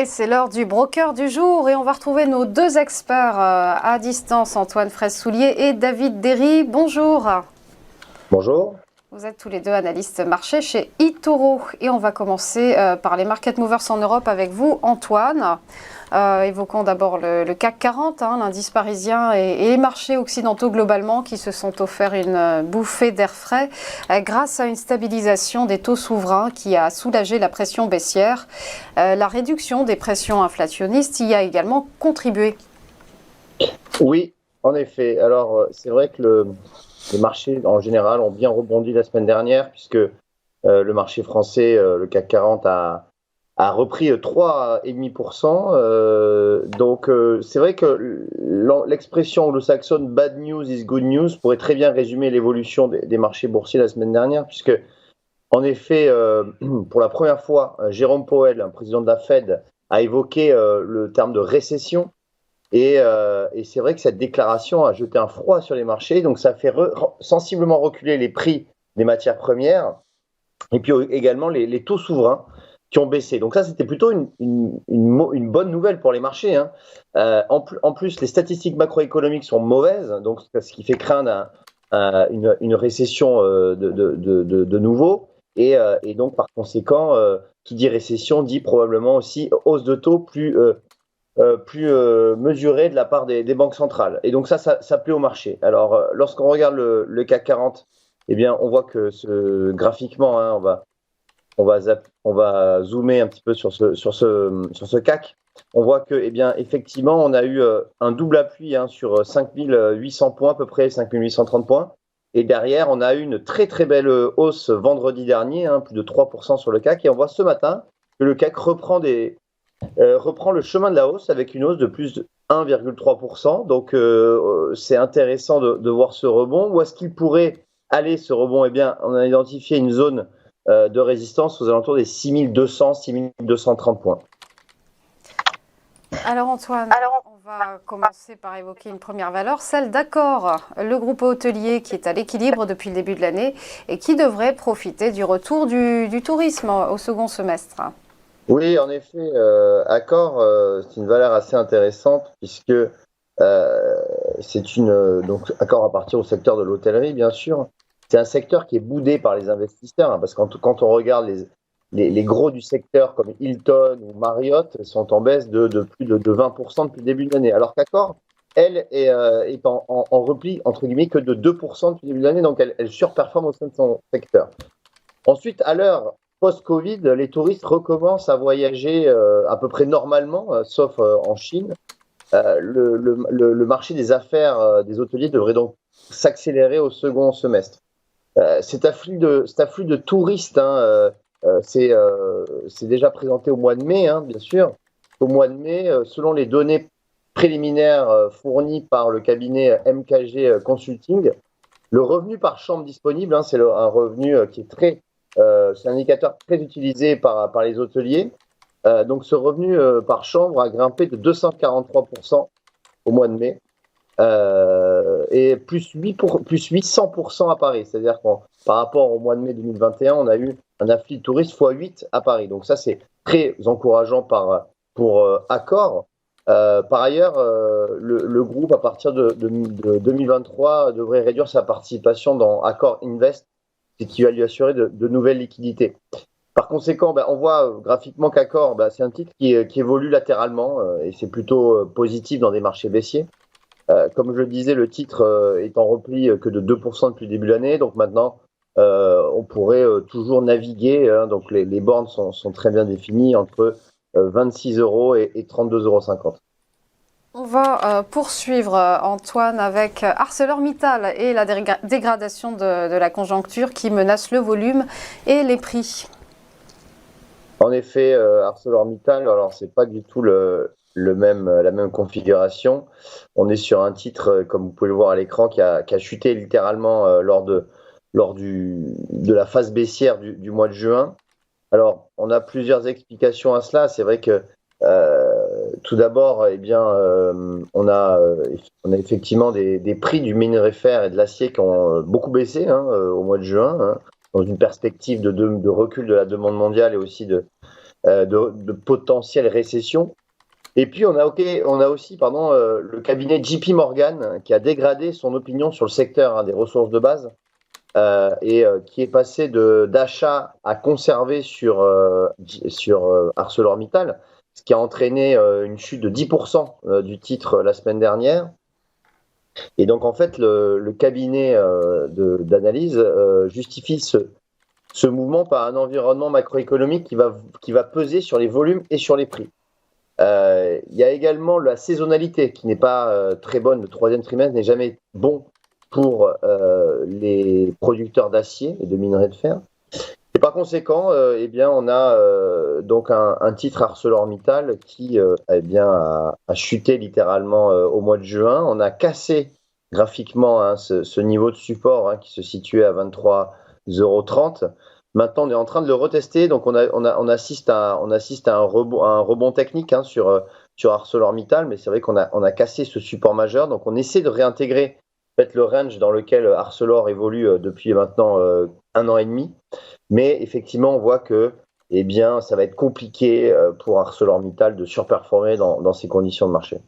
Et c'est l'heure du broker du jour et on va retrouver nos deux experts à distance, Antoine Fraisse-Soulier et David Derry. Bonjour. Bonjour. Vous êtes tous les deux analystes marché chez eToro et on va commencer par les market movers en Europe avec vous, Antoine. Évoquons d'abord le CAC 40, l'indice parisien et les marchés occidentaux globalement qui se sont offerts une bouffée d'air frais grâce à une stabilisation des taux souverains qui a soulagé la pression baissière. La réduction des pressions inflationnistes y a également contribué. Oui, en effet. Alors, c'est vrai que les marchés, en général, ont bien rebondi la semaine dernière, puisque le marché français, le CAC 40, a repris 3,5%. Donc, c'est vrai que l'expression anglo-saxonne bad news is good news pourrait très bien résumer l'évolution des marchés boursiers la semaine dernière, puisque, en effet, pour la première fois, Jérôme Powell, un président de la Fed, a évoqué le terme de récession. Et c'est vrai que cette déclaration a jeté un froid sur les marchés, donc ça fait sensiblement reculer les prix des matières premières et puis également les taux souverains qui ont baissé. Donc ça, c'était plutôt une bonne nouvelle pour les marchés, hein. En plus, les statistiques macroéconomiques sont mauvaises, donc ce qui fait craindre une récession de nouveau. Et donc, par conséquent, qui dit récession dit probablement aussi hausse de taux plus mesurée de la part des banques centrales. Et donc ça plaît au marché. Alors, lorsqu'on regarde le CAC 40, eh bien, on voit que graphiquement, hein, on va zoomer un petit peu sur ce CAC. On voit que, eh bien, effectivement, on a eu un double appui, hein, sur 5800 points, à peu près 5830 points. Et derrière, on a eu une très très belle hausse vendredi dernier, hein, plus de 3% sur le CAC. Et on voit ce matin que le CAC reprend le chemin de la hausse avec une hausse de plus de 1,3%. Donc, c'est intéressant de voir ce rebond. Où est-ce qu'il pourrait aller, ce rebond? Eh bien, on a identifié une zone de résistance aux alentours des 6200, 6230 points. Alors Antoine, on va commencer par évoquer une première valeur, celle d'Accor, le groupe hôtelier qui est à l'équilibre depuis le début de l'année et qui devrait profiter du retour du tourisme au second semestre. Oui, en effet, Accor, c'est une valeur assez intéressante puisque donc Accor appartient au secteur de l'hôtellerie, bien sûr. C'est un secteur qui est boudé par les investisseurs, hein, parce que quand on regarde les gros du secteur comme Hilton ou Marriott, ils sont en baisse de plus de 20% depuis le début de l'année. Alors qu'Accor, elle, est en repli, entre guillemets, que de 2% depuis le début de l'année, donc elle surperforme au sein de son secteur. Ensuite, à l'heure post-Covid, les touristes recommencent à voyager à peu près normalement, sauf en Chine. Le marché des affaires des hôteliers devrait donc s'accélérer au second semestre. Cet afflux de touristes, hein, c'est déjà présenté au mois de mai, hein, bien sûr. Au mois de mai, selon les données préliminaires fournies par le cabinet MKG Consulting, le revenu par chambre disponible, hein, c'est un revenu qui est c'est un indicateur très utilisé par les hôteliers. Donc ce revenu par chambre a grimpé de 243% au mois de mai. Et plus 800% à Paris. C'est-à-dire que par rapport au mois de mai 2021, on a eu un afflux de touristes x8 à Paris. Donc ça, c'est très encourageant pour Accor. Par ailleurs, le groupe, à partir de 2023, devrait réduire sa participation dans Accor Invest, ce qui va lui assurer de nouvelles liquidités. Par conséquent, on voit graphiquement qu'Accor, c'est un titre qui évolue latéralement, et c'est plutôt positif dans des marchés baissiers. Comme je le disais, le titre est en repli que de 2% depuis le début de l'année. Donc maintenant, on pourrait toujours naviguer, hein, donc les bornes sont très bien définies entre 26 euros et 32,50 euros. On va poursuivre, Antoine, avec ArcelorMittal et la dégradation de la conjoncture qui menace le volume et les prix. En effet, ArcelorMittal, alors c'est pas du tout la même configuration. On est sur un titre, comme vous pouvez le voir à l'écran, qui a chuté littéralement lors de la phase baissière du mois de juin. Alors, on a plusieurs explications à cela. C'est vrai que tout d'abord, eh bien, on a effectivement des prix du minerai fer et de l'acier qui ont beaucoup baissé, hein, au mois de juin, hein, dans une perspective de recul de la demande mondiale et aussi de potentielle récession. Et puis on a aussi le cabinet JP Morgan qui a dégradé son opinion sur le secteur des ressources de base et qui est passé d'achat à conserver sur ArcelorMittal, ce qui a entraîné une chute de 10% du titre la semaine dernière. Et donc en fait le cabinet d'analyse justifie ce mouvement par un environnement macroéconomique qui va peser sur les volumes et sur les prix. Il y a également la saisonnalité qui n'est pas très bonne. Le troisième trimestre n'est jamais bon pour les producteurs d'acier et de minerais de fer. Et par conséquent, on a donc un titre ArcelorMittal qui a chuté littéralement au mois de juin. On a cassé graphiquement ce niveau de support qui se situait à 23,30 €. Maintenant, on est en train de le retester, donc on assiste à un rebond technique sur ArcelorMittal, mais c'est vrai qu'on a cassé ce support majeur, donc on essaie de réintégrer le range dans lequel Arcelor évolue depuis maintenant 1 an et demi, mais effectivement, on voit que ça va être compliqué pour ArcelorMittal de surperformer dans ces conditions de marché.